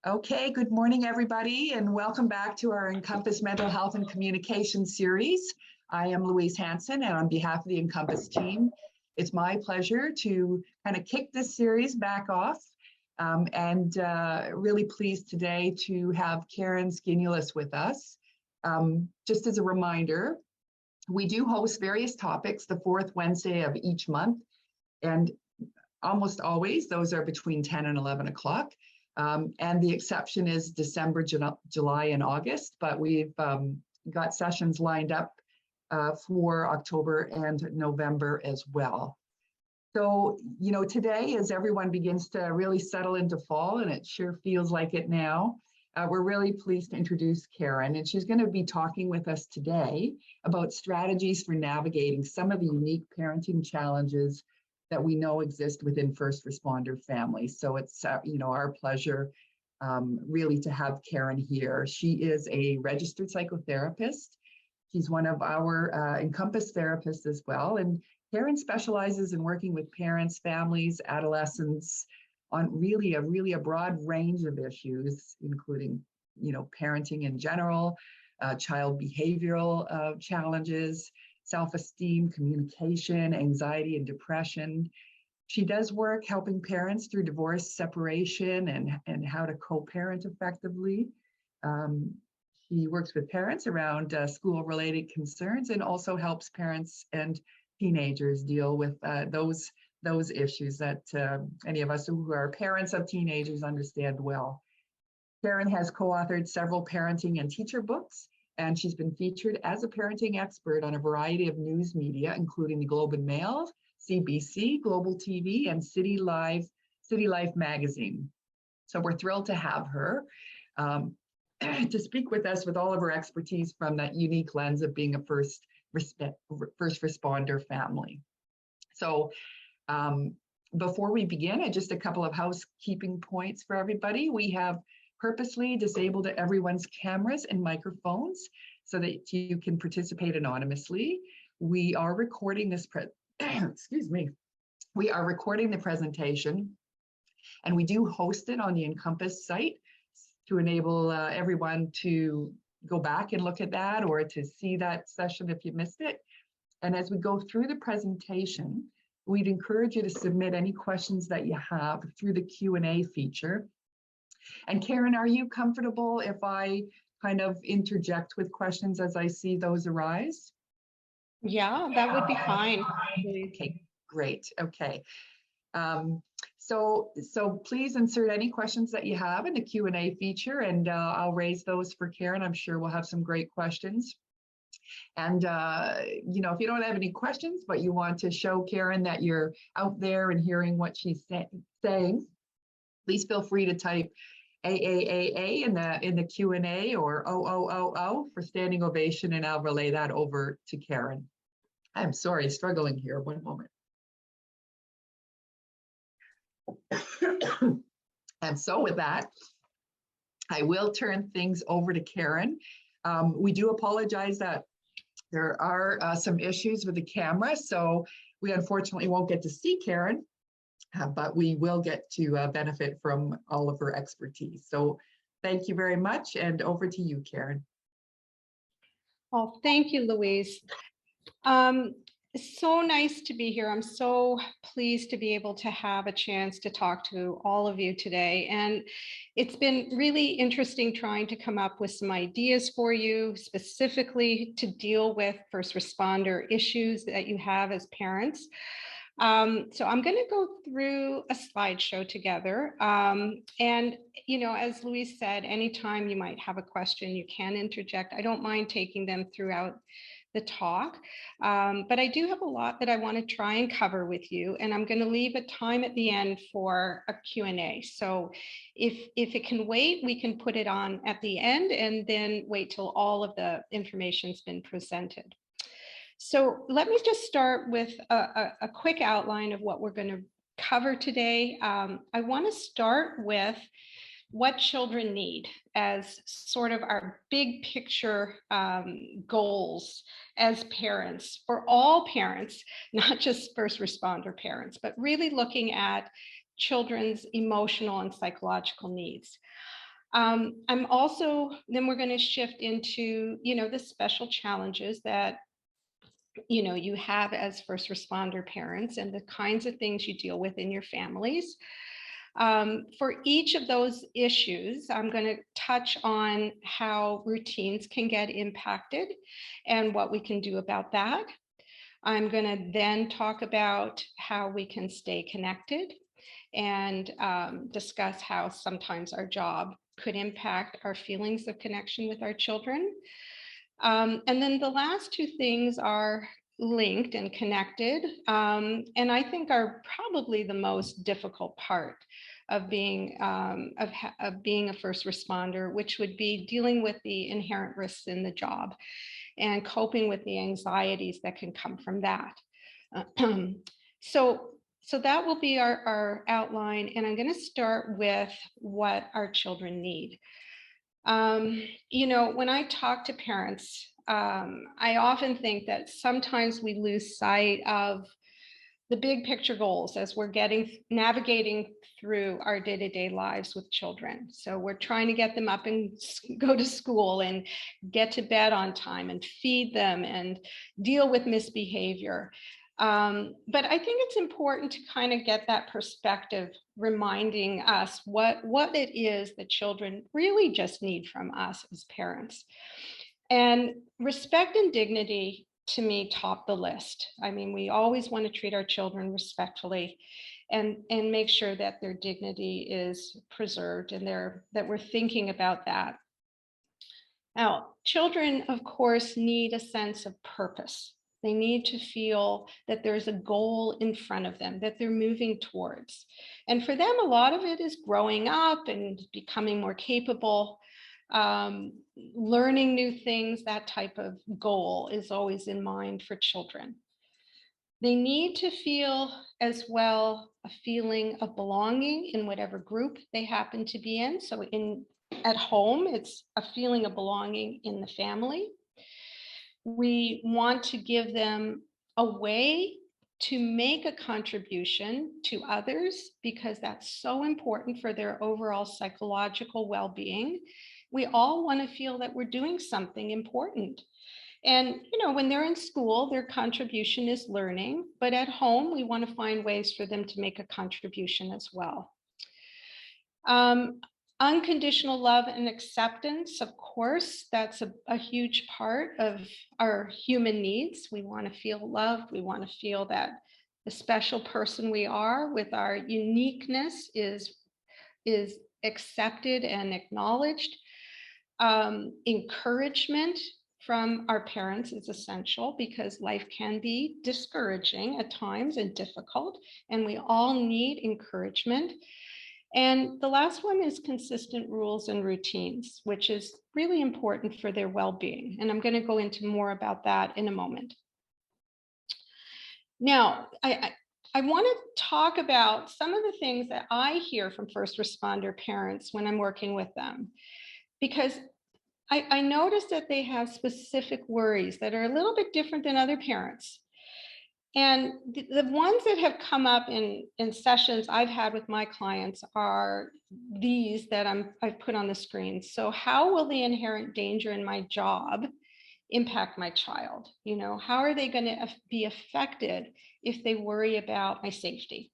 Okay, good morning, everybody, and welcome back to our Encompass Mental Health and Communication series. I am Louise Hanson, and on behalf of the Encompass team, it's my pleasure to kind of kick this series back off. Really pleased today to have Karen Skinulus with us. Just as a reminder, we do host various topics the fourth Wednesday of each month, and almost always those are between 10 and 11 o'clock. And the exception is December, July, and August, but we've got sessions lined up for October and November as well. So, you know, today, as everyone begins to really settle into fall, and it sure feels like it now, we're really pleased to introduce Karen, and she's going to be talking with us today about strategies for navigating some of the unique parenting challenges that we know exist within first responder families. So it's our pleasure really to have Karen here. She is a registered psychotherapist. She's one of our Encompass therapists as well. And Karen specializes in working with parents, families, adolescents on really a broad range of issues, including parenting in general, child behavioral challenges, self-esteem, communication, anxiety, and depression. She does work helping parents through divorce, separation, and how to co-parent effectively. She works with parents around school-related concerns and also helps parents and teenagers deal with those issues that any of us who are parents of teenagers understand well. Karen has co-authored several parenting and teacher books, and she's been featured as a parenting expert on a variety of news media, including the Globe and Mail, CBC, Global TV, and City Life magazine. So we're thrilled to have her to speak with us with all of her expertise from that unique lens of being a first responder family. So before we begin, just a couple of housekeeping points for everybody. We have purposely disabled everyone's cameras and microphones so that you can participate anonymously. We are recording this We are recording the presentation, and we do host it on the Encompass site to enable everyone to go back and look at that or to see that session if you missed it. And as we go through the presentation, we'd encourage you to submit any questions that you have through the Q&A feature. And Karen, are you comfortable if I kind of interject with questions as I see those arise? Yeah, that would be fine. Okay, great. Okay. So please insert any questions that you have in the Q&A feature, and I'll raise those for Karen. I'm sure we'll have some great questions. And, if you don't have any questions, but you want to show Karen that you're out there and hearing what she's saying, please feel free to type AAAA in the Q&A or OOOO for standing ovation, and I'll relay that over to Karen. I'm sorry, struggling here. One moment. And so with that, I will turn things over to Karen. We do apologize that there are some issues with the camera, so we unfortunately won't get to see Karen. But we will get to benefit from all of her expertise. So thank you very much, and over to you, Karen. Well, thank you, Louise. So nice to be here. I'm so pleased to be able to have a chance to talk to all of you today. And it's been really interesting trying to come up with some ideas for you, specifically to deal with first responder issues that you have as parents. So I'm going to go through a slideshow together. And, as Louise said, anytime you might have a question, you can interject. I don't mind taking them throughout the talk, but I do have a lot that I want to try and cover with you, and I'm going to leave a time at the end for a Q&A. So if it can wait, we can put it on at the end and then wait till all of the information's been presented. So let me just start with a quick outline of what we're going to cover today. I want to start with what children need as sort of our big picture goals as parents, for all parents, not just first responder parents, but really looking at children's emotional and psychological needs. I'm also, then we're going to shift into, the special challenges that, you have as first responder parents and the kinds of things you deal with in your families. For each of those issues, I'm going to touch on how routines can get impacted and what we can do about that. I'm going to then talk about how we can stay connected and discuss how sometimes our job could impact our feelings of connection with our children. And then the last two things are linked and connected, and I think are probably the most difficult part of being of being a first responder, which would be dealing with the inherent risks in the job and coping with the anxieties that can come from that. So that will be our outline, and I'm going to start with what our children need. When I talk to parents, I often think that sometimes we lose sight of the big picture goals as we're navigating through our day-to-day lives with children. So we're trying to get them up and go to school and get to bed on time and feed them and deal with misbehavior. But I think it's important to kind of get that perspective, reminding us what it is that children really just need from us as parents. And respect and dignity, to me, top the list. I mean, we always want to treat our children respectfully and make sure that their dignity is preserved and that we're thinking about that. Now, children, of course, need a sense of purpose. They need to feel that there's a goal in front of them that they're moving towards. And for them, a lot of it is growing up and becoming more capable, learning new things. That type of goal is always in mind for children. They need to feel as well a feeling of belonging in whatever group they happen to be in. So at home, it's a feeling of belonging in the family. We want to give them a way to make a contribution to others because that's so important for their overall psychological well-being. We all want to feel that we're doing something important. And, when they're in school, their contribution is learning, but at home, we want to find ways for them to make a contribution as well. Unconditional love and acceptance, of course, that's a huge part of our human needs. We want to feel loved. We want to feel that the special person we are with our uniqueness is accepted and acknowledged. Encouragement from our parents is essential because life can be discouraging at times and difficult, and we all need encouragement. And the last one is consistent rules and routines, which is really important for their well-being. And I'm going to go into more about that in a moment. Now, I want to talk about some of the things that I hear from first responder parents when I'm working with them, because I notice that they have specific worries that are a little bit different than other parents. And the ones that have come up in sessions I've had with my clients are these that I've put on the screen. So how will the inherent danger in my job impact my child? How are they going to be affected if they worry about my safety?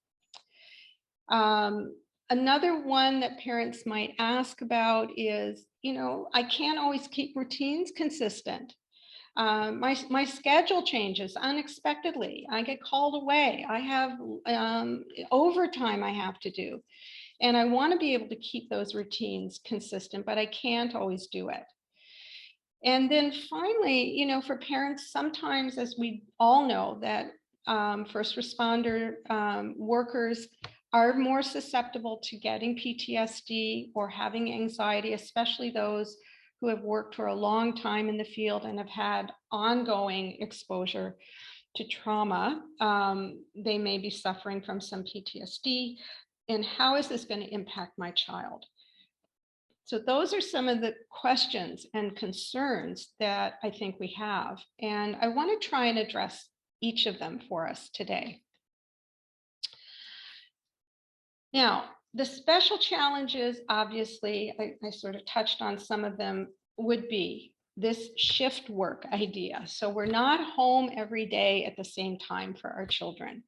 Another one that parents might ask about is, I can't always keep routines consistent. My schedule changes unexpectedly. I get called away. I have overtime I have to do. And I want to be able to keep those routines consistent, but I can't always do it. And then finally, for parents, sometimes, as we all know, that first responder workers are more susceptible to getting PTSD or having anxiety, especially those who have worked for a long time in the field and have had ongoing exposure to trauma. They may be suffering from some PTSD. And how is this going to impact my child? So those are some of the questions and concerns that I think we have. And I want to try and address each of them for us today. Now, The special challenges, obviously, I sort of touched on some of them, would be this shift work idea. So we're not home every day at the same time for our children.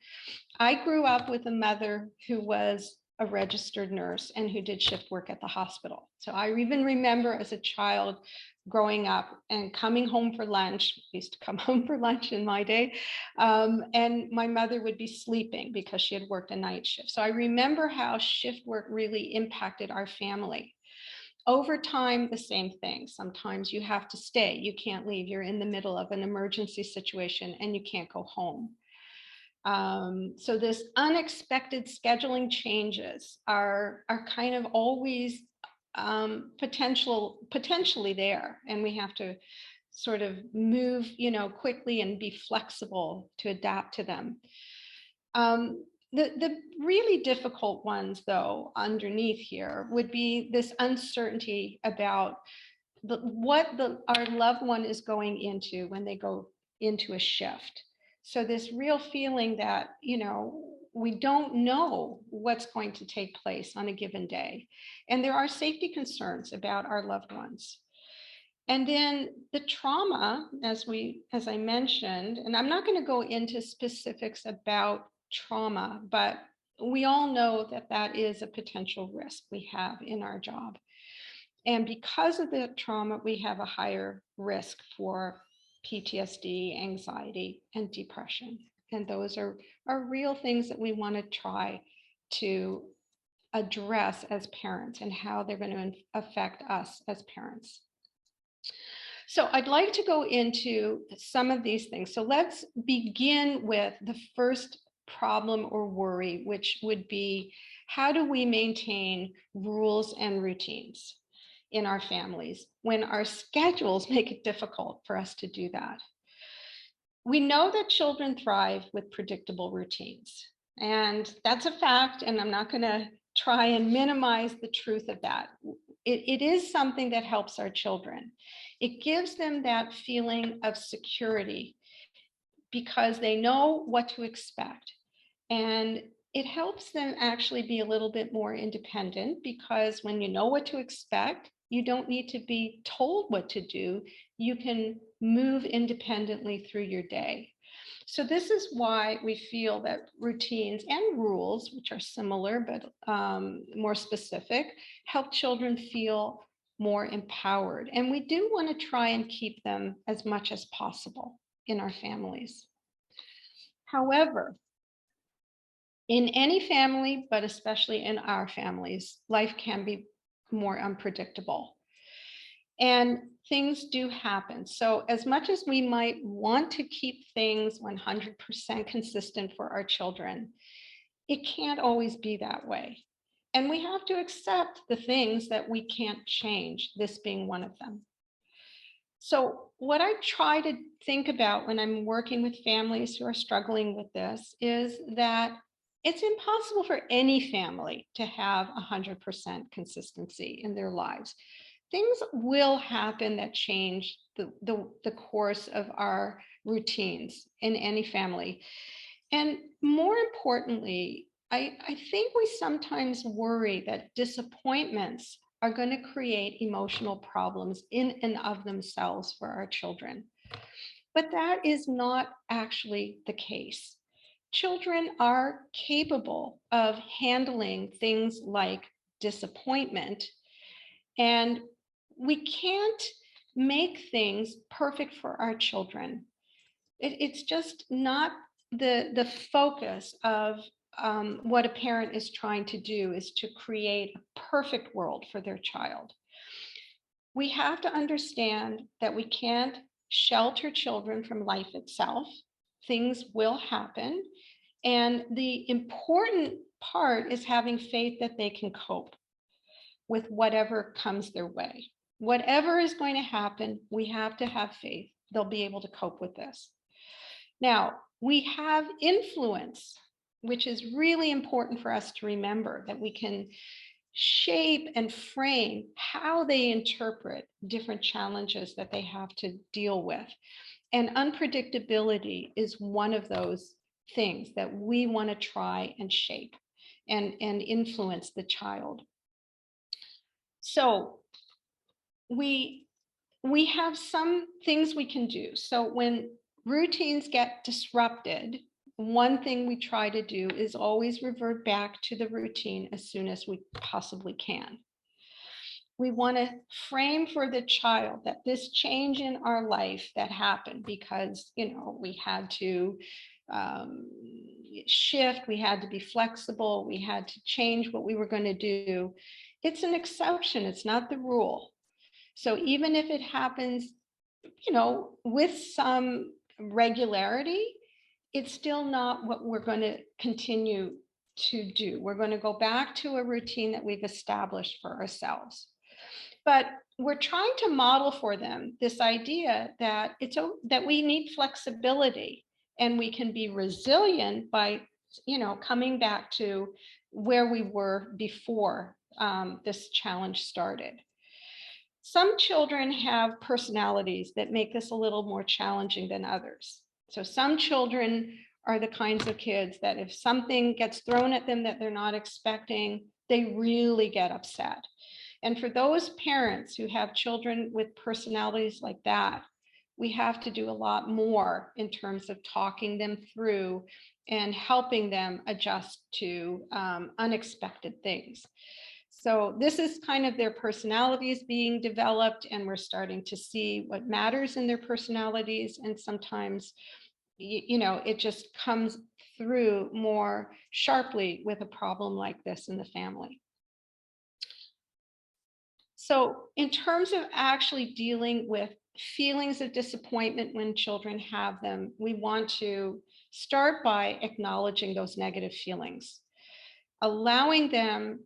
I grew up with a mother who was a registered nurse and who did shift work at the hospital. So I even remember as a child growing up and coming home for lunch. I used to come home for lunch in my day, and my mother would be sleeping because she had worked a night shift. So I remember how shift work really impacted our family. Over time, the same thing. Sometimes you have to stay. You can't leave. You're in the middle of an emergency situation and you can't go home. So this unexpected scheduling changes are kind of always potentially there, and we have to sort of move, quickly and be flexible to adapt to them. The really difficult ones, though, underneath here would be this uncertainty about what our loved one is going into when they go into a shift. So this real feeling that, we don't know what's going to take place on a given day. And there are safety concerns about our loved ones. And then the trauma, as I mentioned, and I'm not going to go into specifics about trauma, but we all know that that is a potential risk we have in our job. And because of the trauma, we have a higher risk for PTSD, anxiety, and depression. And those are real things that we want to try to address as parents and how they're going to affect us as parents. So I'd like to go into some of these things. So let's begin with the first problem or worry, which would be, how do we maintain rules and routines in our families when our schedules make it difficult for us to do that? We know that children thrive with predictable routines, and that's a fact, and I'm not going to try and minimize the truth of that. It is something that helps our children. It gives them that feeling of security because they know what to expect. And it helps them actually be a little bit more independent, because when you know what to expect, you don't need to be told what to do. You can move independently through your day. So this is why we feel that routines and rules, which are similar but more specific, help children feel more empowered. And we do want to try and keep them as much as possible in our families. However, in any family, but especially in our families, life can be more unpredictable. And things do happen. So as much as we might want to keep things 100% consistent for our children, it can't always be that way. And we have to accept the things that we can't change, this being one of them. So what I try to think about when I'm working with families who are struggling with this is that it's impossible for any family to have 100% consistency in their lives. Things will happen that change the course of our routines in any family. And more importantly, I think we sometimes worry that disappointments are going to create emotional problems in and of themselves for our children. But that is not actually the case. Children are capable of handling things like disappointment, and we can't make things perfect for our children. It's just not the focus of what a parent is trying to do, is to create a perfect world for their child. We have to understand that we can't shelter children from life itself. Things will happen. And the important part is having faith that they can cope with whatever comes their way. Whatever is going to happen, we have to have faith they'll be able to cope with this. Now, we have influence, which is really important for us to remember, that we can shape and frame how they interpret different challenges that they have to deal with. And unpredictability is one of those things that we want to try and shape. and influence the child. So we have some things we can do. So when routines get disrupted, one thing we try to do is always revert back to the routine as soon as we possibly can. We want to frame for the child that this change in our life that happened because, we had to shift, we had to be flexible, we had to change what we were going to do. It's an exception, it's not the rule. So even if it happens, with some regularity, it's still not what we're going to continue to do. We're going to go back to a routine that we've established for ourselves. But we're trying to model for them this idea that that we need flexibility and we can be resilient by, coming back to where we were before this challenge started. Some children have personalities that make this a little more challenging than others. So some children are the kinds of kids that if something gets thrown at them that they're not expecting, they really get upset. And for those parents who have children with personalities like that, we have to do a lot more in terms of talking them through and helping them adjust to unexpected things. So this is kind of their personalities being developed, and we're starting to see what matters in their personalities. And sometimes, it just comes through more sharply with a problem like this in the family. So in terms of actually dealing with feelings of disappointment when children have them, we want to start by acknowledging those negative feelings, allowing them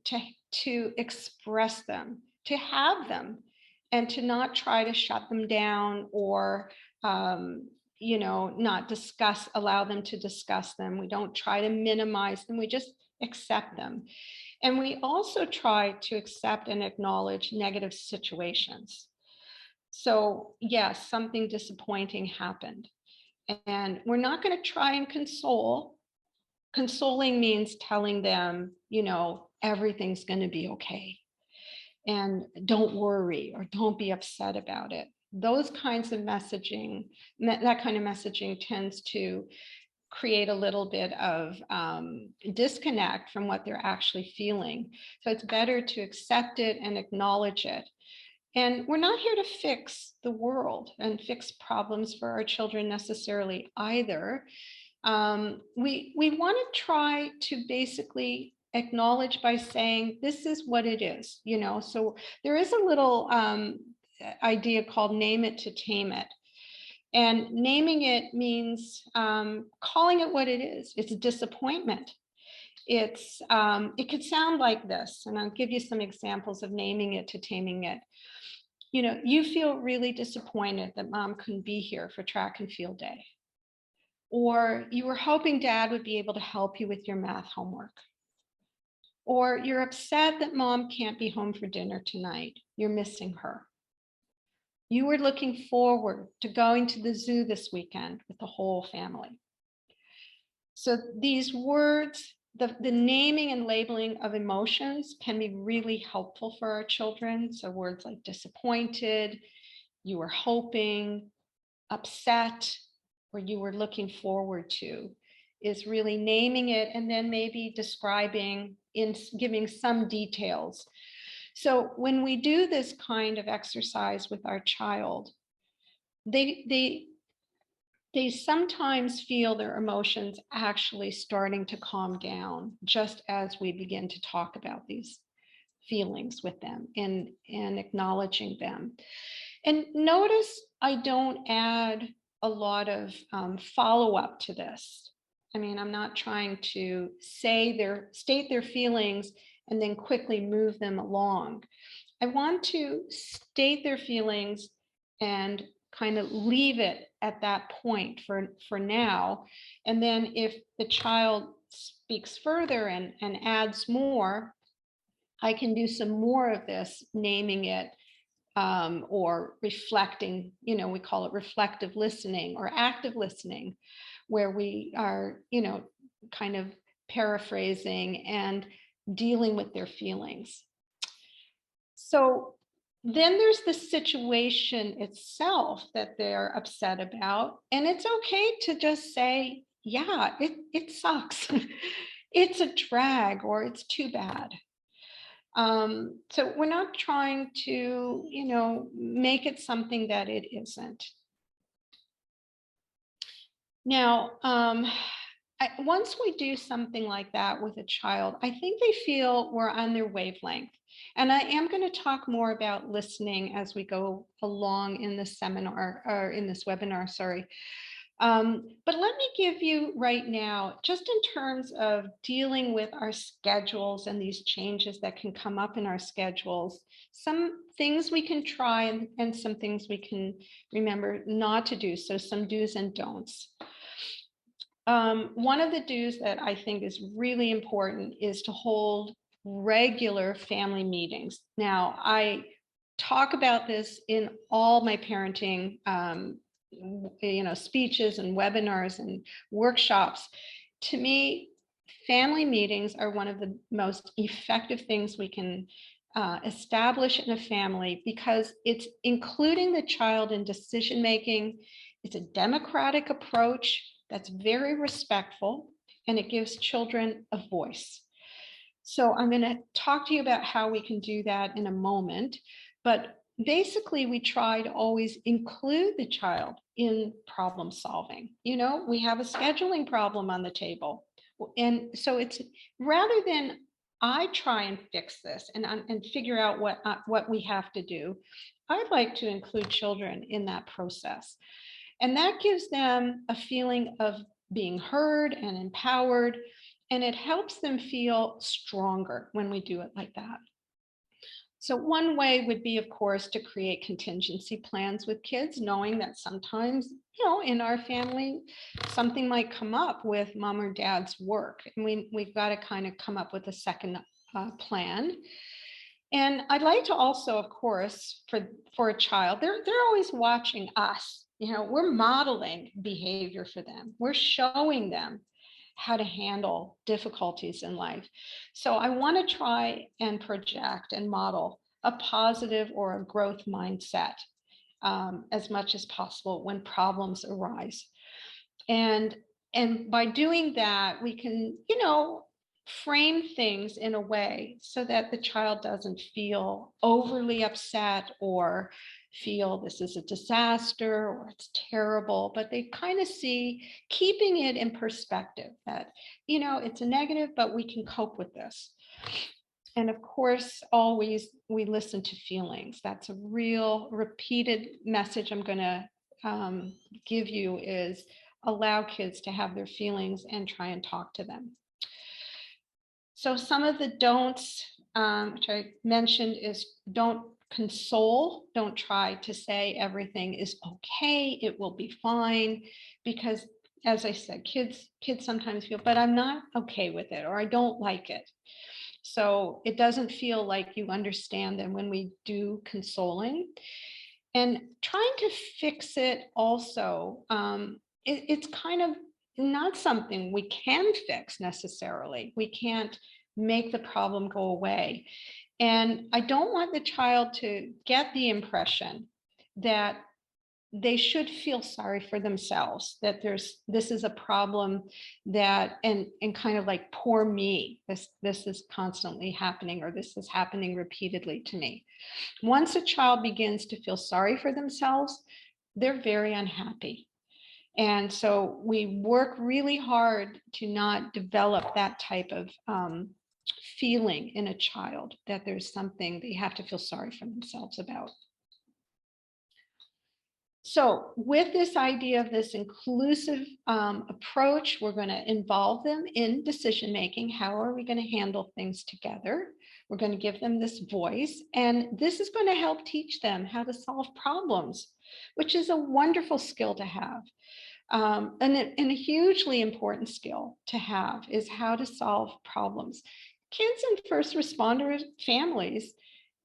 to express them, to have them, and to not try to shut them down or, not allow them to discuss them. We don't try to minimize them. We just accept them. And we also try to accept and acknowledge negative situations. So yes, something disappointing happened. And we're not going to try and console. Consoling means telling them, everything's going to be okay. And don't worry or don't be upset about it. Those kinds of messaging, that kind of messaging tends to create a little bit of disconnect from what they're actually feeling. So it's better to accept it and acknowledge it. And we're not here to fix the world and fix problems for our children necessarily either. We want to try to basically acknowledge by saying, this is what it is, So there is a little idea called name it to tame it. And naming it means calling it what it is. It's a disappointment. It could sound like this, and I'll give you some examples of naming it to taming it. You feel really disappointed that mom couldn't be here for track and field day. Or you were hoping dad would be able to help you with your math homework. Or you're upset that mom can't be home for dinner tonight. You're missing her. You were looking forward to going to the zoo this weekend with the whole family. So these words, the naming and labeling of emotions can be really helpful for our children. So words like disappointed, you were hoping, upset, or you were looking forward to, is really naming it and then maybe describing, giving some details. So when we do this kind of exercise with our child, they sometimes feel their emotions actually starting to calm down just as we begin to talk about these feelings with them and acknowledging them. And notice I don't add a lot of follow-up to this. I mean, I'm not trying to state their feelings and then quickly move them along. I want to state their feelings and kind of leave it at that point for now. And then if the child speaks further and adds more, I can do some more of this, naming it or reflecting, we call it reflective listening or active listening, where we are, kind of paraphrasing, and dealing with their feelings. So then there's the situation itself that they're upset about. And it's okay to just say, yeah, it sucks. It's a drag, or it's too bad. So we're not trying to, make it something that it isn't. Now, once we do something like that with a child, I think they feel we're on their wavelength. And I am going to talk more about listening as we go along in this seminar, or in this webinar, sorry. But let me give you right now, just in terms of dealing with our schedules and these changes that can come up in our schedules, some things we can try and some things we can remember not to do. So some do's and don'ts. One of the do's that I think is really important is to hold regular family meetings. Now, I talk about this in all my parenting speeches and webinars and workshops. To me, family meetings are one of the most effective things we can establish in a family, because it's including the child in decision making. It's a democratic approach that's very respectful, and it gives children a voice. So I'm going to talk to you about how we can do that in a moment. But basically, we try to always include the child in problem solving. We have a scheduling problem on the table. And so it's, rather than I try and fix this and figure out what we have to do, I'd like to include children in that process. And that gives them a feeling of being heard and empowered. And it helps them feel stronger when we do it like that. So one way would be, of course, to create contingency plans with kids, knowing that sometimes, in our family, something might come up with mom or dad's work. And we've got to kind of come up with a second plan. And I'd like to also, of course, for a child, they're always watching us. We're modeling behavior for them. We're showing them how to handle difficulties in life. So I want to try and project and model a positive or a growth mindset as much as possible when problems arise. And by doing that, we can, frame things in a way so that the child doesn't feel overly upset or feel this is a disaster or it's terrible, but they kind of see, keeping it in perspective, that, it's a negative, but we can cope with this. And of course, always we listen to feelings. That's a real repeated message I'm going to give you, is allow kids to have their feelings and try and talk to them. So some of the don'ts, which I mentioned, is don't console. Don't try to say everything is okay, it will be fine, because as I said, kids sometimes feel, but I'm not okay with it, or I don't like it. So it doesn't feel like you understand them when we do consoling. And trying to fix it also, it's kind of not something we can fix necessarily. We can't make the problem go away. And I don't want the child to get the impression that they should feel sorry for themselves, that this is a problem that, and kind of like, poor me, this is constantly happening, or this is happening repeatedly to me. Once a child begins to feel sorry for themselves, they're very unhappy. And so we work really hard to not develop that type of feeling in a child, that there's something they have to feel sorry for themselves about. So with this idea of this inclusive approach, we're going to involve them in decision making. How are we going to handle things together? We're going to give them this voice, and this is going to help teach them how to solve problems, which is a wonderful skill to have. And a hugely important skill to have is how to solve problems. Kids in first responder families,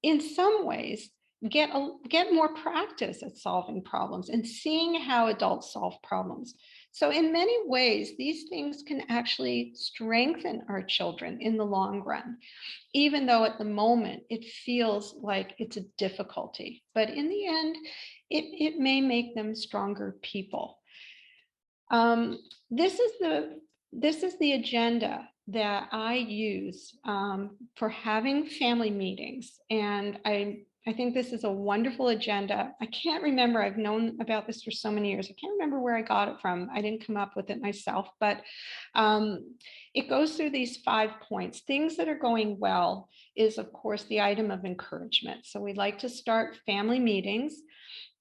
in some ways, get more practice at solving problems and seeing how adults solve problems. So in many ways, these things can actually strengthen our children in the long run, even though at the moment it feels like it's a difficulty. But in the end, it may make them stronger people. Um, this is the agenda that I use for having family meetings, and I think this is a wonderful agenda. I can't remember, I've known about this for so many years. I can't remember where I got it from. I didn't come up with it myself, but it goes through these 5 points. Things that are going well is, of course, the item of encouragement. So we'd like to start family meetings.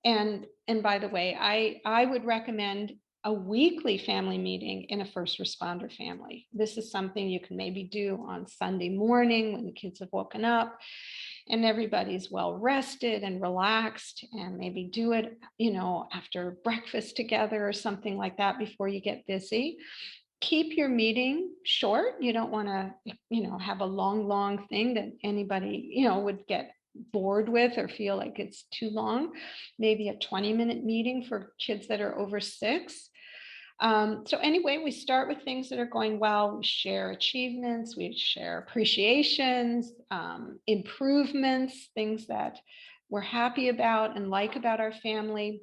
And by the way, I would recommend a weekly family meeting in a first responder family. This is something you can maybe do on Sunday morning when the kids have woken up and everybody's well rested and relaxed, and maybe do it, after breakfast together or something like that before you get busy. Keep your meeting short. You don't want to, have a long thing that anybody, would get bored with or feel like it's too long. Maybe a 20-minute meeting for kids that are over 6. So anyway, we start with things that are going well. We share achievements, we share appreciations, improvements, things that we're happy about and like about our family.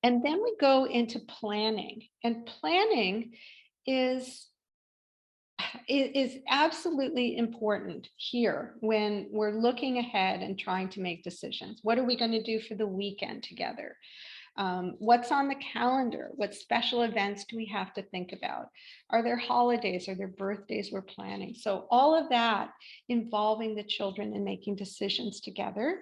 And then we go into planning. And planning is absolutely important here when we're looking ahead and trying to make decisions. What are we going to do for the weekend together? What's on the calendar? What special events do we have to think about? Are there holidays? Are there birthdays we're planning? So all of that involving the children and making decisions together.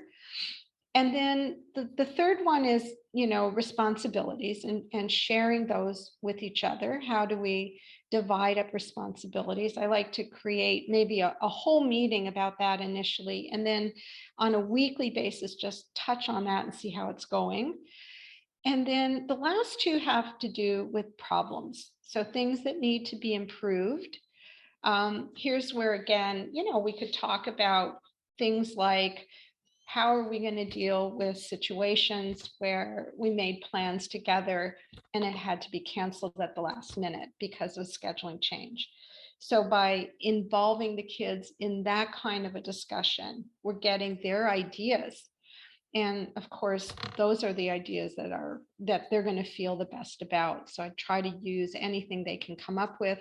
And then the third one is, responsibilities and sharing those with each other. How do we divide up responsibilities? I like to create maybe a whole meeting about that initially, and then on a weekly basis, just touch on that and see how it's going. And then the last 2 have to do with problems. So things that need to be improved. Here's where, again, we could talk about things like, how are we going to deal with situations where we made plans together and it had to be canceled at the last minute because of scheduling change? So by involving the kids in that kind of a discussion, we're getting their ideas. And of course, those are the ideas that they're going to feel the best about. So I try to use anything they can come up with.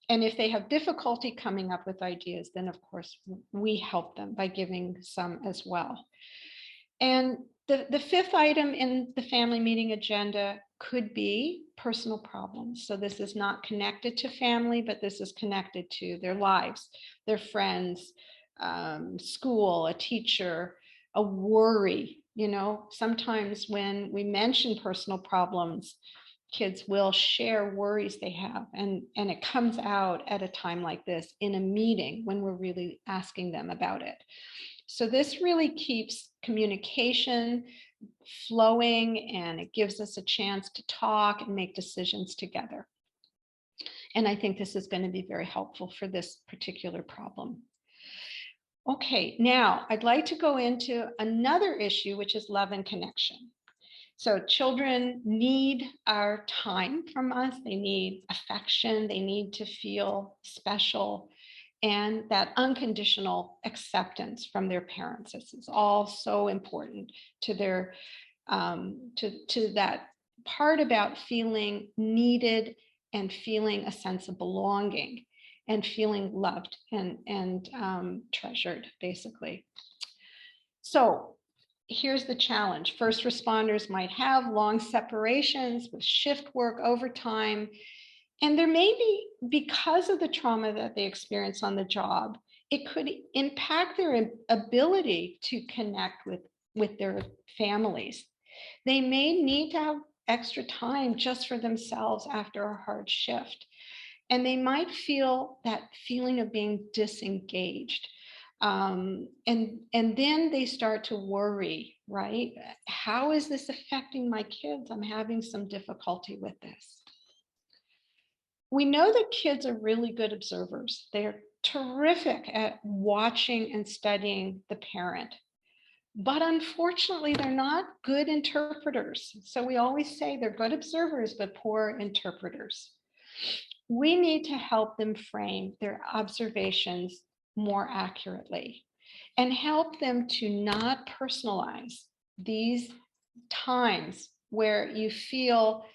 And if they have difficulty coming up with ideas, then of course we help them by giving some as well. And the 5th item in the family meeting agenda could be personal problems. So this is not connected to family, but this is connected to their lives, their friends, school, a teacher, a worry. Sometimes when we mention personal problems, kids will share worries they have, and it comes out at a time like this in a meeting when we're really asking them about it. So this really keeps communication flowing, and it gives us a chance to talk and make decisions together. And I think this is going to be very helpful for this particular problem. Okay, now I'd like to go into another issue, which is love and connection. So children need our time from us. They need affection. They need to feel special, and that unconditional acceptance from their parents. This is all so important to their to that part about feeling needed and feeling a sense of belonging and feeling loved and treasured, basically. So here's the challenge. First responders might have long separations with shift work, overtime, and there may be, because of the trauma that they experience on the job, it could impact their ability to connect with their families. They may need to have extra time just for themselves after a hard shift. And they might feel that feeling of being disengaged. And then they start to worry, right? How is this affecting my kids? I'm having some difficulty with this. We know that kids are really good observers. They're terrific at watching and studying the parent. But unfortunately, they're not good interpreters. So we always say they're good observers, but poor interpreters. We need to help them frame their observations more accurately and help them to not personalize these times where you feel,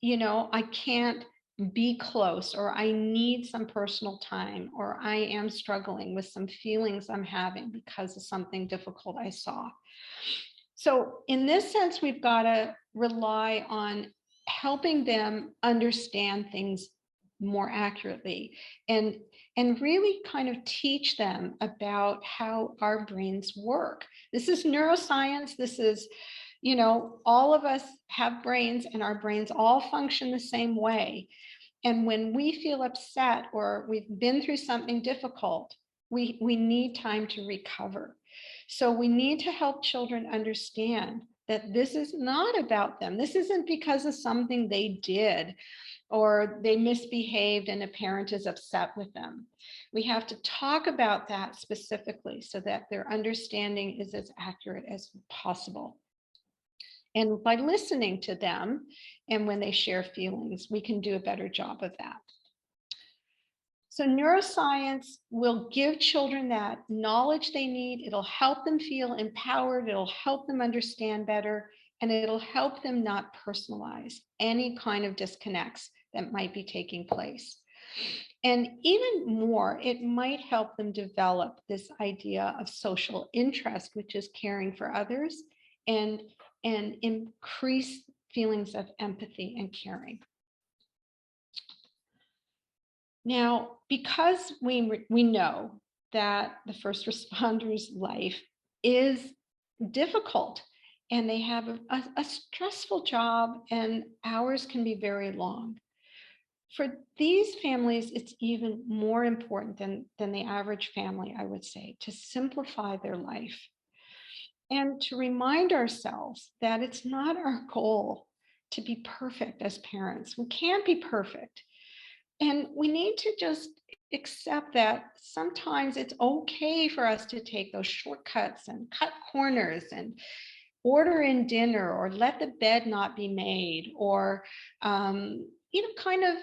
I can't be close, or I need some personal time, or I am struggling with some feelings I'm having because of something difficult I saw. So in this sense, we've got to rely on helping them understand things more accurately, and really kind of teach them about how our brains work. This is neuroscience. This is, all of us have brains, and our brains all function the same way. And when we feel upset or we've been through something difficult, we need time to recover. So we need to help children understand that this is not about them. This isn't because of something they did or they misbehaved and a parent is upset with them. We have to talk about that specifically so that their understanding is as accurate as possible. And by listening to them, and when they share feelings, we can do a better job of that. So neuroscience will give children that knowledge they need. It'll help them feel empowered. It'll help them understand better, and it'll help them not personalize any kind of disconnects that might be taking place. And even more, it might help them develop this idea of social interest, which is caring for others, and increase feelings of empathy and caring. Now, because we know that the first responder's life is difficult and they have a stressful job and hours can be very long, for these families, it's even more important than the average family, I would say, to simplify their life and to remind ourselves that it's not our goal to be perfect as parents. We can't be perfect. And we need to just accept that sometimes it's okay for us to take those shortcuts and cut corners and order in dinner, or let the bed not be made, or kind of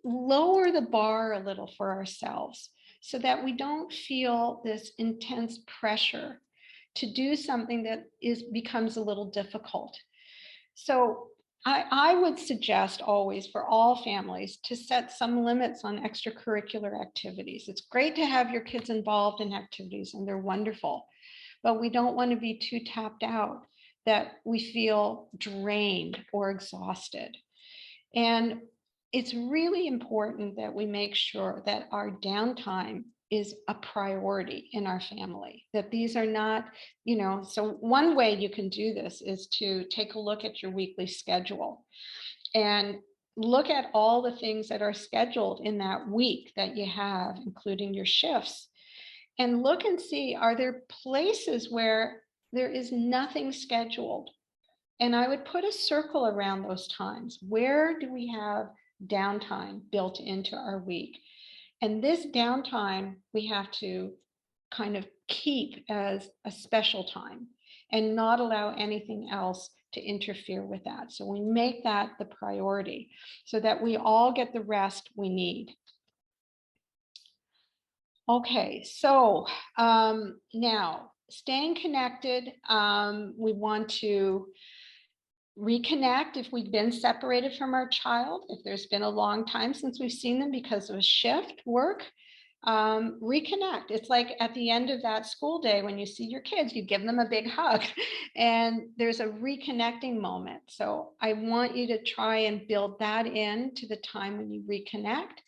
lower the bar a little for ourselves so that we don't feel this intense pressure to do something that becomes a little difficult. So I would suggest always for all families to set some limits on extracurricular activities. It's great to have your kids involved in activities, and they're wonderful, but we don't want to be too tapped out that we feel drained or exhausted. And it's really important that we make sure that our downtime is a priority in our family, that these are not, so one way you can do this is to take a look at your weekly schedule and look at all the things that are scheduled in that week that you have, including your shifts, and look and see, are there places where there is nothing scheduled? And I would put a circle around those times. Where do we have downtime built into our week? And this downtime we have to kind of keep as a special time and not allow anything else to interfere with that. So we make that the priority so that we all get the rest we need. Okay, so now staying connected, we want to reconnect if we've been separated from our child, if there's been a long time since we've seen them because of a shift work, reconnect. It's like at the end of that school day when you see your kids, you give them a big hug and there's a reconnecting moment. So I want you to try and build that in to the time when you reconnect.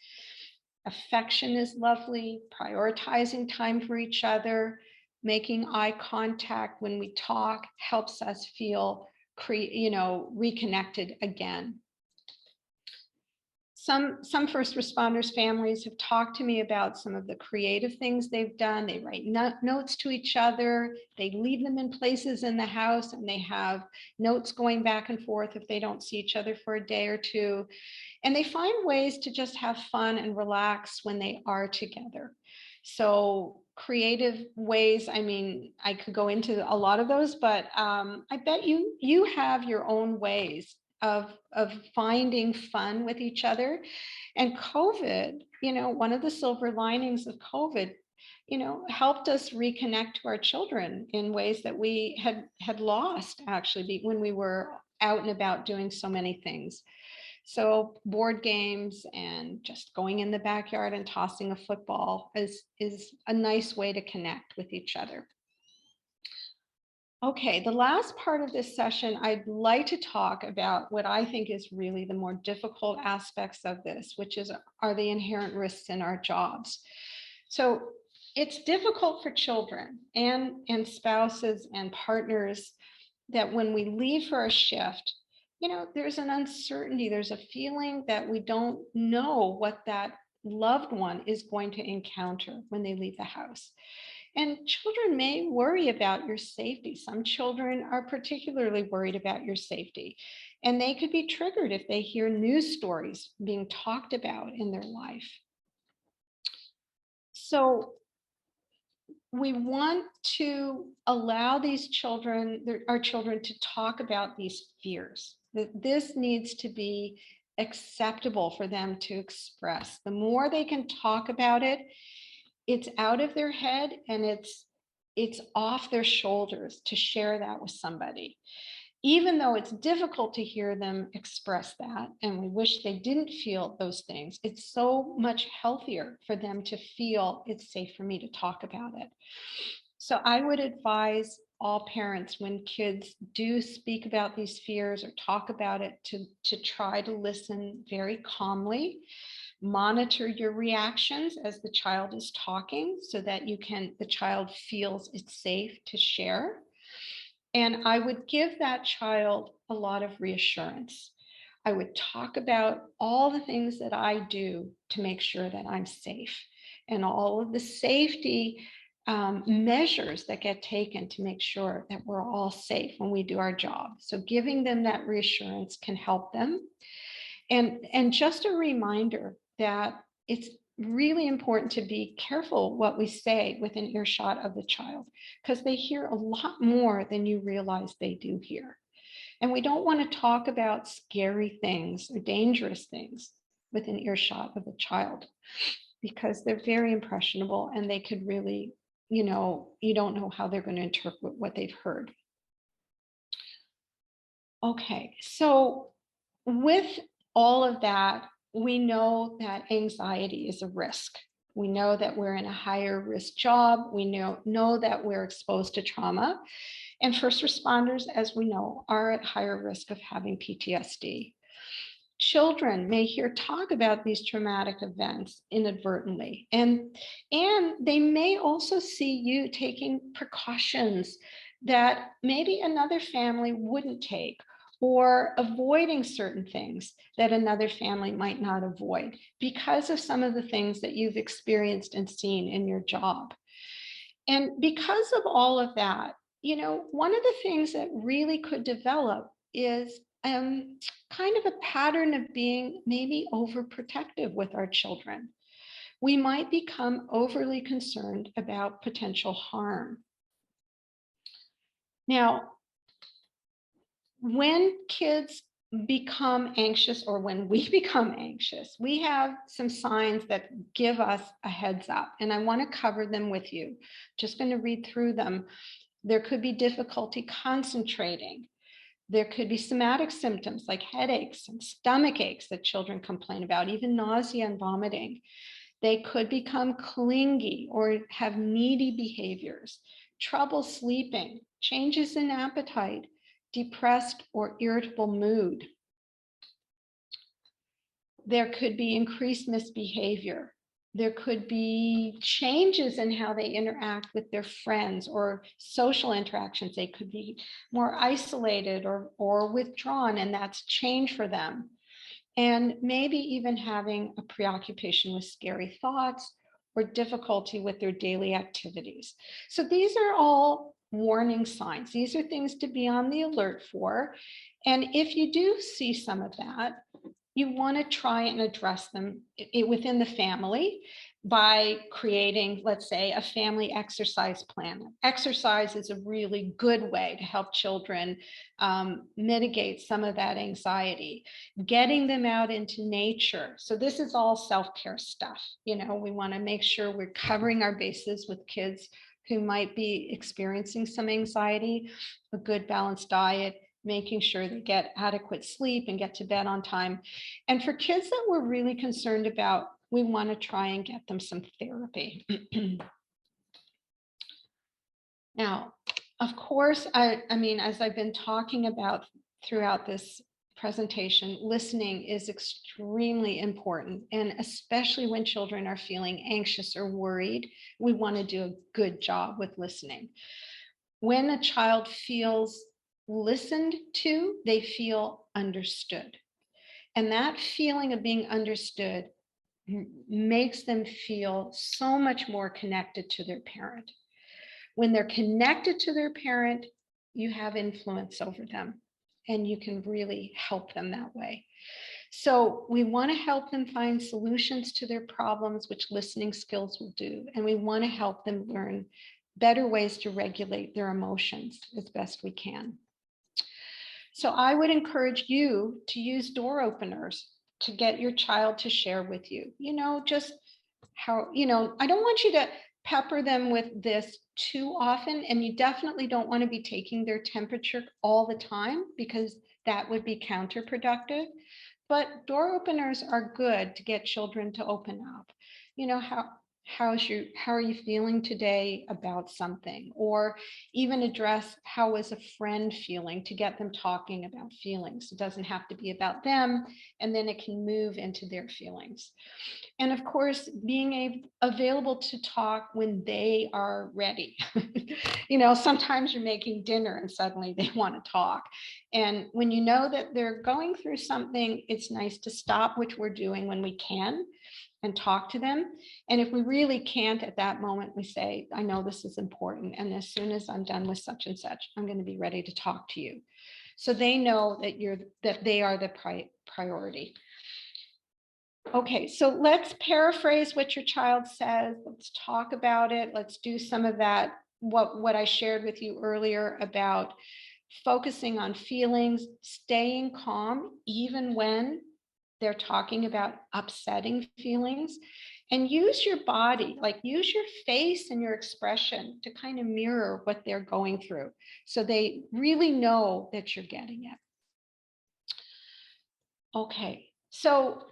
Affection is lovely, prioritizing time for each other, making eye contact when we talk helps us feel reconnected again. Some first responders families have talked to me about some of the creative things they've done. They write notes to each other. They leave them in places in the house, and they have notes going back and forth if they don't see each other for a day or two. And they find ways to just have fun and relax when they are together. So creative ways. I mean, I could go into a lot of those, but I bet you have your own ways of finding fun with each other. And COVID, one of the silver linings of COVID, helped us reconnect to our children in ways that we had lost actually when we were out and about doing so many things. So board games and just going in the backyard and tossing a football is a nice way to connect with each other. Okay, the last part of this session, I'd like to talk about what I think is really the more difficult aspects of this, which are the inherent risks in our jobs. So it's difficult for children and spouses and partners that when we leave for a shift, there's an uncertainty, there's a feeling that we don't know what that loved one is going to encounter when they leave the house. And children may worry about your safety. Some children are particularly worried about your safety, and they could be triggered if they hear news stories being talked about in their life. So we want to allow these children, our children, to talk about these fears. That this needs to be acceptable for them to express. The more they can talk about it, it's out of their head and it's off their shoulders to share that with somebody. Even though it's difficult to hear them express that, and we wish they didn't feel those things, it's so much healthier for them to feel it's safe for me to talk about it. So I would advise all parents, when kids do speak about these fears or talk about it, to try to listen very calmly. Monitor your reactions as the child is talking so that the child feels it's safe to share. And I would give that child a lot of reassurance. I would talk about all the things that I do to make sure that I'm safe and all of the safety measures that get taken to make sure that we're all safe when we do our job. So giving them that reassurance can help them. And just a reminder that it's really important to be careful what we say within earshot of the child, because they hear a lot more than you realize they do hear. And we don't want to talk about scary things or dangerous things within earshot of a child, because they're very impressionable and they could really, you don't know how they're going to interpret what they've heard. Okay, so with all of that, we know that anxiety is a risk. We know that we're in a higher risk job. We know that we're exposed to trauma. And first responders, as we know, are at higher risk of having PTSD. Children may hear talk about these traumatic events inadvertently, and they may also see you taking precautions that maybe another family wouldn't take, or avoiding certain things that another family might not avoid because of some of the things that you've experienced and seen in your job. And because of all of that, one of the things that really could develop is kind of a pattern of being maybe overprotective with our children. We might become overly concerned about potential harm. Now, when kids become anxious, or when we become anxious, we have some signs that give us a heads up, and I want to cover them with you. Just going to read through them. There could be difficulty concentrating. There could be somatic symptoms like headaches and stomach aches that children complain about, even nausea and vomiting. They could become clingy or have needy behaviors, trouble sleeping, changes in appetite, depressed or irritable mood. There could be increased misbehavior. There could be changes in how they interact with their friends or social interactions. They could be more isolated or withdrawn, and that's change for them. And maybe even having a preoccupation with scary thoughts or difficulty with their daily activities. So these are all warning signs. These are things to be on the alert for. And if you do see some of that, you want to try and address them within the family. by creating, let's say, a family exercise plan. Exercise is a really good way to help children mitigate some of that anxiety. Getting them out into nature. So this is all self-care stuff. You know, we want to make sure we're covering our bases with kids who might be experiencing some anxiety, a good balanced diet, making sure they get adequate sleep and get to bed on time. And for kids that we're really concerned about, we want to try and get them some therapy. Now, of course, I mean, as I've been talking about throughout this presentation, listening is extremely important. And especially when children are feeling anxious or worried, we want to do a good job with listening. When a child feels listened to, they feel understood. And that feeling of being understood makes them feel so much more connected to their parent. When they're connected to their parent, you have influence over them and you can really help them that way. So we want to help them find solutions to their problems, which listening skills will do. And we want to help them learn better ways to regulate their emotions as best we can. So I would encourage you to use door openers to get your child to share with you, just how, I don't want you to pepper them with this too often. And you definitely don't want to be taking their temperature all the time because that would be counterproductive. But door openers are good to get children to open up. How are you feeling today about something, or even address how is a friend feeling to get them talking about feelings. It doesn't have to be about them, and then it can move into their feelings. And of course, being available to talk when they are ready. Sometimes you're making dinner and suddenly they want to talk. And when you know that they're going through something, it's nice to stop, which we're doing when we can, and talk to them. And if we really can't at that moment, we say, I know this is important. And as soon as I'm done with such and such, I'm going to be ready to talk to you. So they know that they are the priority. Okay, so let's paraphrase what your child says. Let's talk about it. Let's do some of that, what I shared with you earlier about focusing on feelings, staying calm, even when they're talking about upsetting feelings, and use your body, like use your face and your expression to kind of mirror what they're going through. So they really know that you're getting it. Okay, so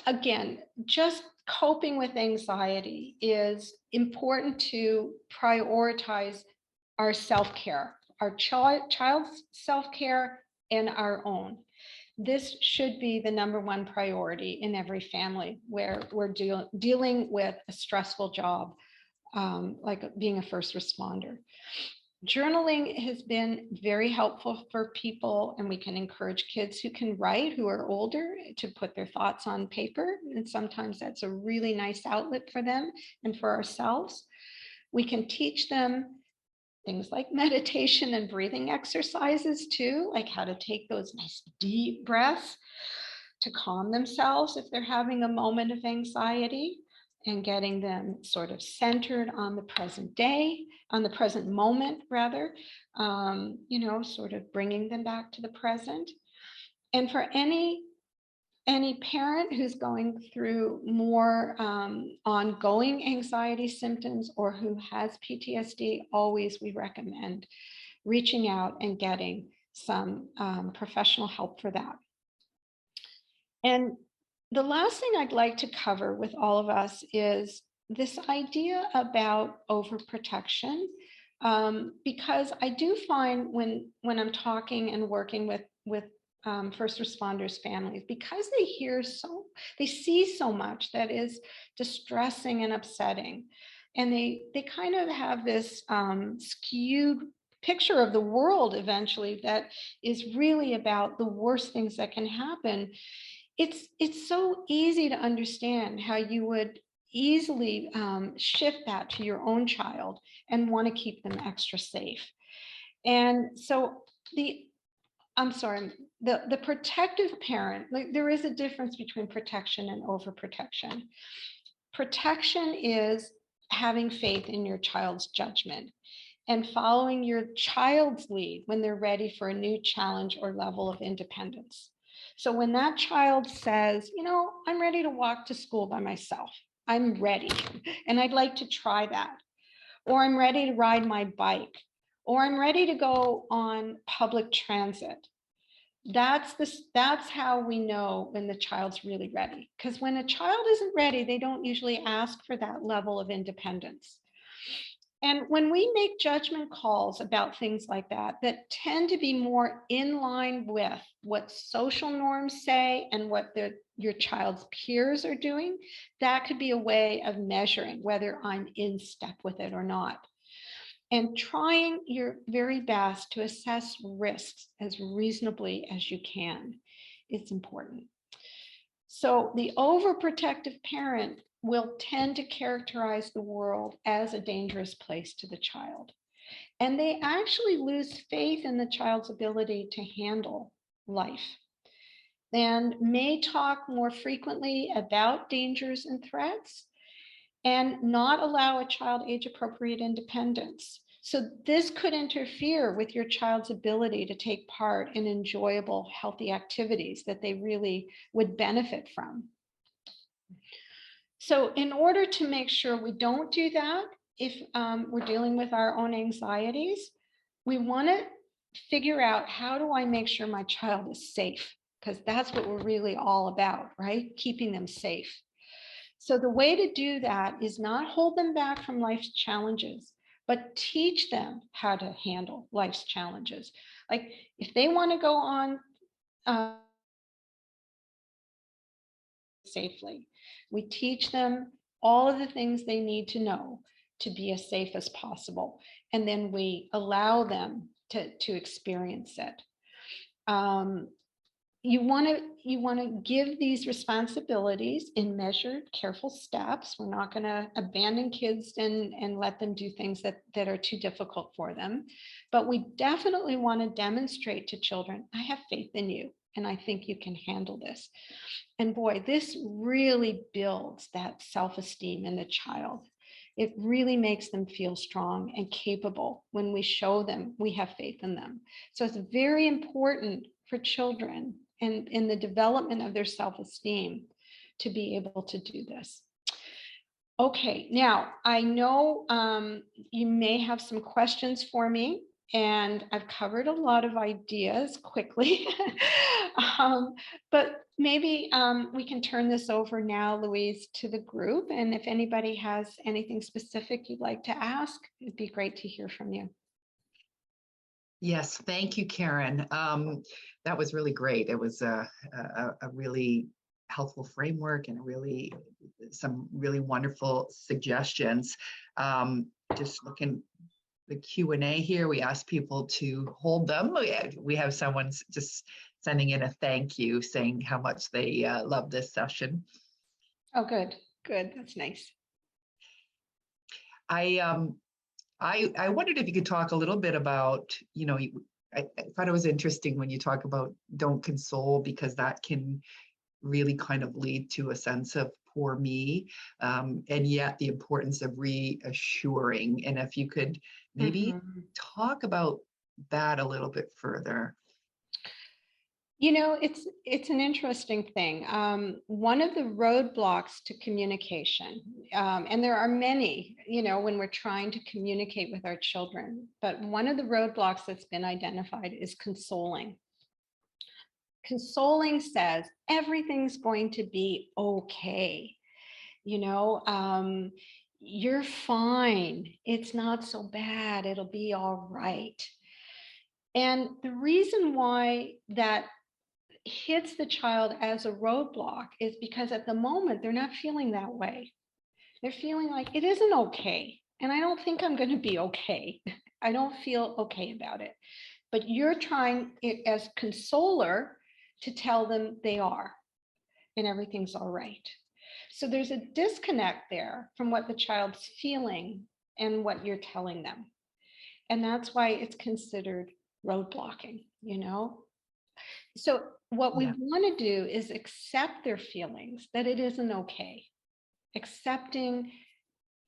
again, just coping with anxiety is important to prioritize our self-care, our child's self-care and our own. This should be the number one priority in every family where we're dealing with a stressful job, like being a first responder. Journaling has been very helpful for people, and we can encourage kids who can write, who are older, to put their thoughts on paper. And sometimes that's a really nice outlet for them and for ourselves. We can teach them things like meditation and breathing exercises too, like how to take those nice deep breaths to calm themselves if they're having a moment of anxiety, and getting them sort of centered on the present day, on the present moment rather, sort of bringing them back to the present. And for any parent who's going through more ongoing anxiety symptoms or who has PTSD, always we recommend reaching out and getting some professional help for that. And the last thing I'd like to cover with all of us is this idea about overprotection, because I do find when I'm talking and working with first responders families, because they see so much that is distressing and upsetting, and they kind of have this skewed picture of the world eventually that is really about the worst things that can happen. It's so easy to understand how you would easily shift that to your own child and want to keep them extra safe. And so the protective parent, like there is a difference between protection and overprotection. Protection is having faith in your child's judgment and following your child's lead when they're ready for a new challenge or level of independence. So when that child says, I'm ready to walk to school by myself, I'm ready, and I'd like to try that, or I'm ready to ride my bike, or I'm ready to go on public transit. That's how we know when the child's really ready. Because when a child isn't ready, they don't usually ask for that level of independence. And when we make judgment calls about things like that, that tend to be more in line with what social norms say and what your child's peers are doing, that could be a way of measuring whether I'm in step with it or not. And trying your very best to assess risks as reasonably as you can is important. So the overprotective parent will tend to characterize the world as a dangerous place to the child. And they actually lose faith in the child's ability to handle life and may talk more frequently about dangers and threats and not allow a child age-appropriate independence. So this could interfere with your child's ability to take part in enjoyable, healthy activities that they really would benefit from. So in order to make sure we don't do that, if we're dealing with our own anxieties, we want to figure out, how do I make sure my child is safe? Because that's what we're really all about, right? Keeping them safe. So the way to do that is not hold them back from life's challenges, but teach them how to handle life's challenges. Like if they want to go on safely, we teach them all of the things they need to know to be as safe as possible. And then we allow them to experience it. You want to give these responsibilities in measured, careful steps. We're not going to abandon kids and let them do things that are too difficult for them. But we definitely want to demonstrate to children, I have faith in you, and I think you can handle this. And boy, this really builds that self-esteem in the child. It really makes them feel strong and capable when we show them we have faith in them. So it's very important for children and in the development of their self-esteem to be able to do this. Okay, now I know you may have some questions for me, and I've covered a lot of ideas quickly, but maybe we can turn this over now, Louise, to the group. And if anybody has anything specific you'd like to ask, it'd be great to hear from you. Yes, thank you, Karen. That was really great. It was a really helpful framework and some really wonderful suggestions. Just looking the Q&A here, we asked people to hold them. We have someone just sending in a thank you, saying how much they love this session. Oh, good. That's nice. I wondered if you could talk a little bit about, I thought it was interesting when you talk about don't console, because that can really kind of lead to a sense of poor me, and yet the importance of reassuring. And if you could maybe talk about that a little bit further. It's an interesting thing. One of the roadblocks to communication, and there are many, when we're trying to communicate with our children, but one of the roadblocks that's been identified is consoling. Consoling says everything's going to be okay. You're fine. It's not so bad. It'll be all right. And the reason why that hits the child as a roadblock is because at the moment they're not feeling that way. They're feeling like it isn't okay. And I don't think I'm going to be okay. I don't feel okay about it. But you're trying as consoler to tell them they are and everything's all right. So there's a disconnect there from what the child's feeling and what you're telling them. And that's why it's considered roadblocking, So what we want to do is accept their feelings, that it isn't okay. accepting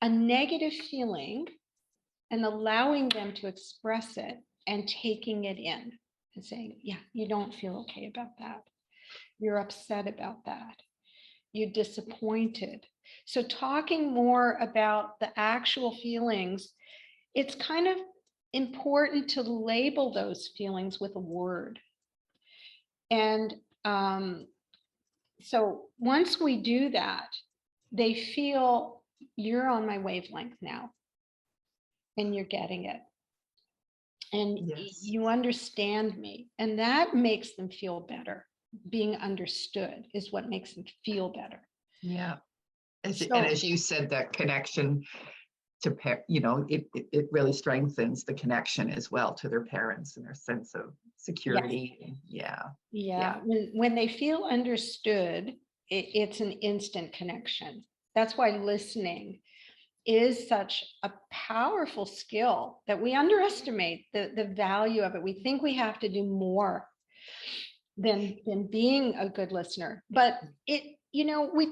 a negative feeling and allowing them to express it and taking it in and saying, yeah, you don't feel okay about that. You're upset about that. You're disappointed. So talking more about the actual feelings, it's kind of important to label those feelings with a word. And so once we do that, they feel you're on my wavelength now and you're getting it. And Yes. you understand me. And that makes them feel better. Being understood is what makes them feel better. Yeah. And So, as you said, that connection to it really strengthens the connection as well to their parents and their sense of security. yes. Yeah. Yeah. When they feel understood, it's an instant connection. That's why listening is such a powerful skill that we underestimate the value of it. We think we have to do more than being a good listener, but we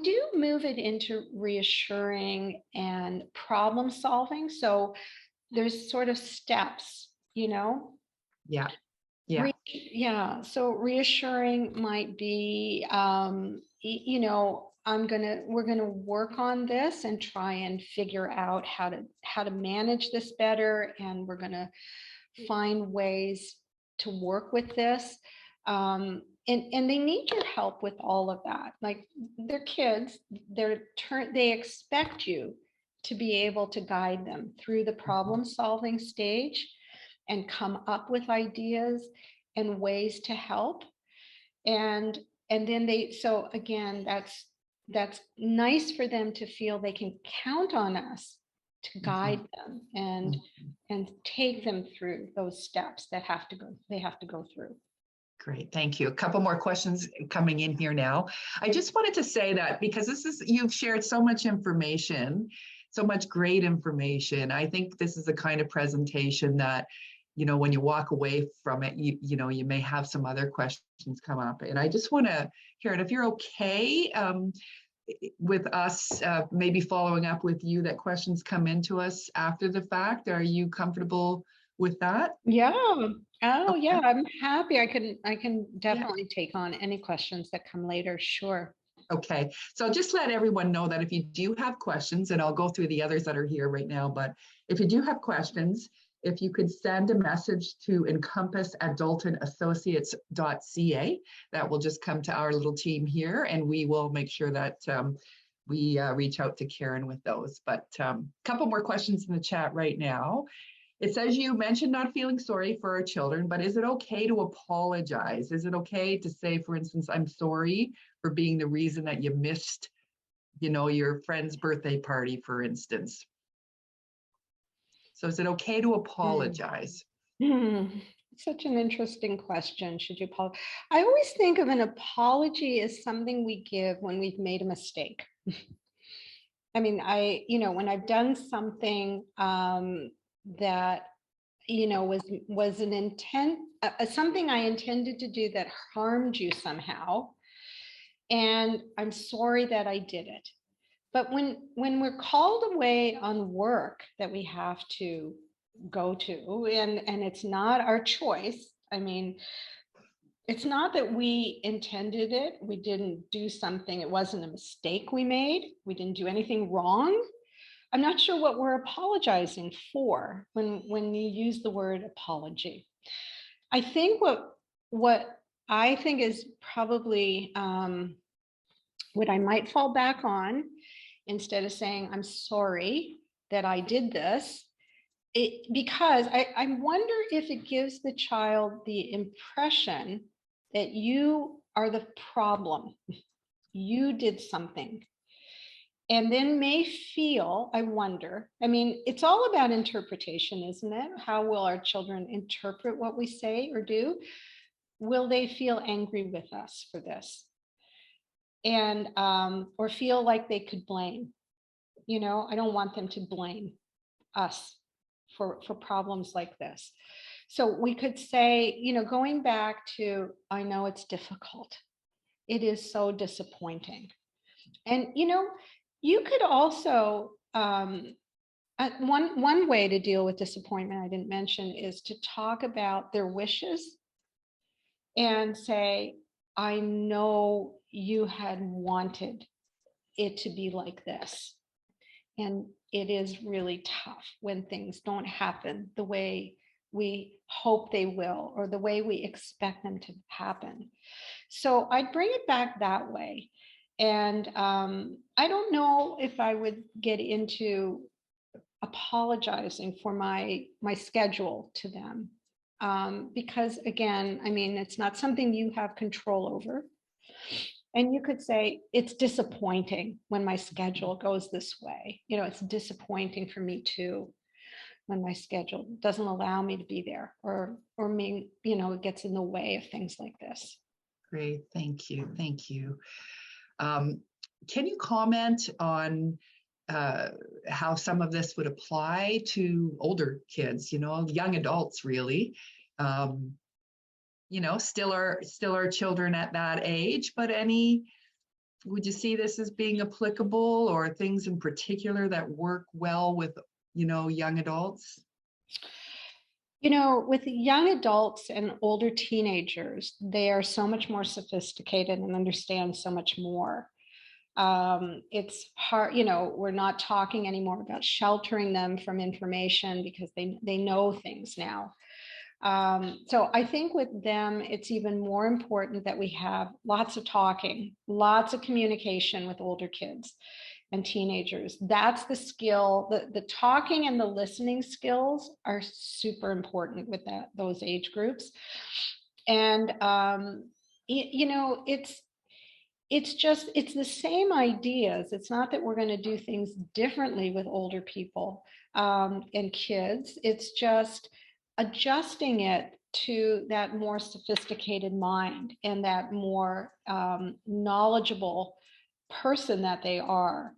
do move it into reassuring and problem solving. So there's sort of steps. Yeah. Yeah. Yeah. So reassuring might be, we're gonna work on this and try and figure out how to manage this better, and we're gonna find ways to work with this. And they need your help with all of that. Like, they're kids, they expect you to be able to guide them through the problem solving stage and come up with ideas and ways to help. And then so again, that's nice for them to feel they can count on us to guide them and take them through those steps they have to go through. Great, thank you. A couple more questions coming in here now. I just wanted to say that because you've shared so much information, so much great information. I think this is the kind of presentation that, when you walk away from it, you may have some other questions come up. And I just want to hear it. If you're okay with us maybe following up with you, that questions come into us after the fact. Are you comfortable with that? Yeah. Oh, Okay. yeah. I'm happy. I can definitely take on any questions that come later. Sure. Okay. So just let everyone know that if you do have questions, and I'll go through the others that are here right now, but if you do have questions, if you could send a message to encompass@daltonassociates.ca, that will just come to our little team here, and we will make sure that we reach out to Karen with those. But a couple more questions in the chat right now. It says you mentioned not feeling sorry for our children, but is it okay to apologize? Is it okay to say, for instance, I'm sorry for being the reason that you missed, your friend's birthday party, for instance? So is it okay to apologize? Such an interesting question. Should you apologize? I always think of an apology as something we give when we've made a mistake. I mean, when I've done something that was an intent, something I intended to do that harmed you somehow, and I'm sorry that I did it. But when we're called away on work that we have to go to, and it's not our choice. I mean, it's not that we intended it. We didn't do something. It wasn't a mistake we made. We didn't do anything wrong. I'm not sure what we're apologizing for when you use the word apology. I think what I think is probably what I might fall back on, instead of saying I'm sorry that I did this, because I wonder if it gives the child the impression that you are the problem. You did something. And then may feel, I wonder, I mean, it's all about interpretation, isn't it? How will our children interpret what we say or do? Will they feel angry with us for this? And, or feel like they could blame? I don't want them to blame us for problems like this. So we could say, going back to, I know it's difficult. It is so disappointing. And, You could also, one way to deal with disappointment I didn't mention is to talk about their wishes and say, I know you had wanted it to be like this. And it is really tough when things don't happen the way we hope they will or the way we expect them to happen. So I'd bring it back that way. And I don't know if I would get into apologizing for my schedule to them. Because again, I mean, it's not something you have control over. And you could say, it's disappointing when my schedule goes this way. You know, it's disappointing for me too, when my schedule doesn't allow me to be there or me, you know, it gets in the way of things like this. Great, thank you, thank you. Can you comment on how some of this would apply to older kids, you know, young adults really? You know, still are children at that age, but would you see this as being applicable, or things in particular that work well with, you know, young adults? You know, with young adults and older teenagers, they are so much more sophisticated and understand so much more. It's hard, you know, we're not talking anymore about sheltering them from information because they know things now. So I think with them, it's even more important that we have lots of talking, lots of communication with older kids and teenagers. That's the skill. The talking and the listening skills are super important with those age groups. And you know, it's the same ideas. It's not that we're going to do things differently with older people and kids. It's just adjusting it to that more sophisticated mind and that more knowledgeable person that they are.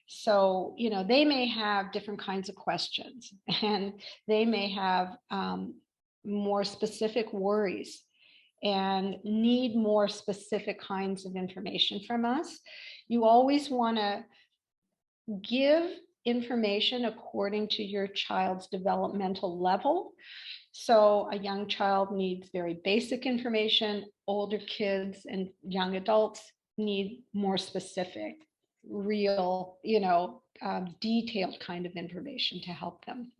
So, you know, they may have different kinds of questions and they may have more specific worries and need more specific kinds of information from us. You always want to give information according to your child's developmental level. So a young child needs very basic information. Older kids and young adults need more specific, real, you know, detailed kind of information to help them.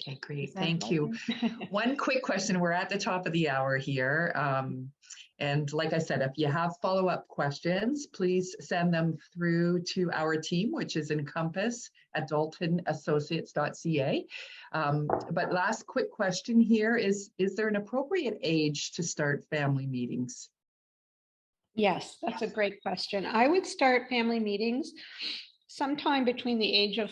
Okay, great. Thank you. One quick question. We're at the top of the hour here. And like I said, if you have follow-up questions, please send them through to our team, which is Encompas at daltonassociates.ca. But last quick question here is there an appropriate age to start family meetings? Yes, that's a great question. I would start family meetings sometime between the age of,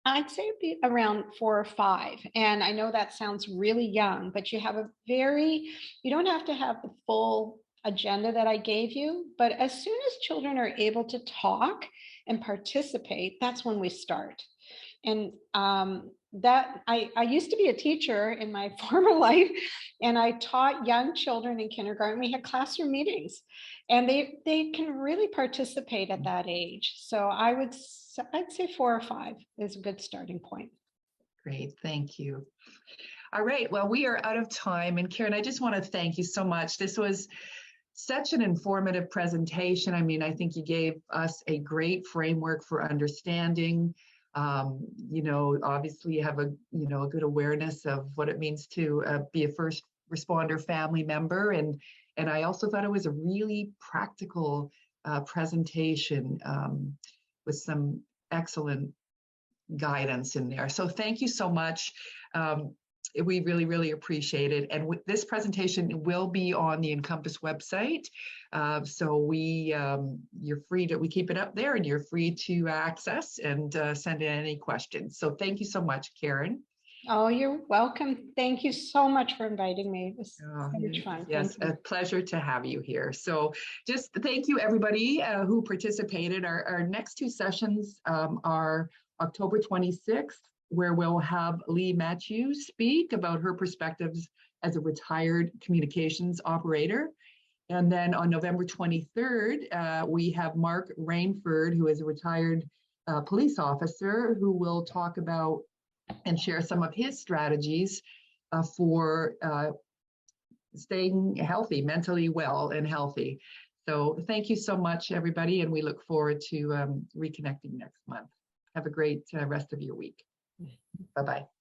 I'd say it'd be around 4 or 5. And I know that sounds really young, but you don't have to have the full agenda that I gave you, but as soon as children are able to talk and participate, that's when we start. And that I used to be a teacher in my former life, and I taught young children in kindergarten. We had classroom meetings, and they can really participate at that age. So I'd say 4 or 5 is a good starting point. Great, thank you. All right, well, we are out of time. And Karen, I just want to thank you so much. This was such an informative presentation. I mean, I think you gave us a great framework for understanding. You know, obviously you have a good awareness of what it means to be a first responder family member. And I also thought it was a really practical presentation with some excellent guidance in there. So thank you so much. We really, really appreciate it. And this presentation will be on the Encompas website. So we keep it up there and you're free to access and send in any questions. So thank you so much, Karen. Oh, you're welcome. Thank you so much for inviting me. It was so much fun. Yes, a pleasure to have you here. So just thank you, everybody who participated. Our next 2 sessions are October 26th, where we'll have Lee Matthews speak about her perspectives as a retired communications operator. And then on November 23rd, we have Mark Rainford, who is a retired police officer, who will talk about and share some of his strategies for staying healthy, mentally well and healthy. So thank you so much, everybody, and we look forward to reconnecting next month. Have a great rest of your week. Bye-bye.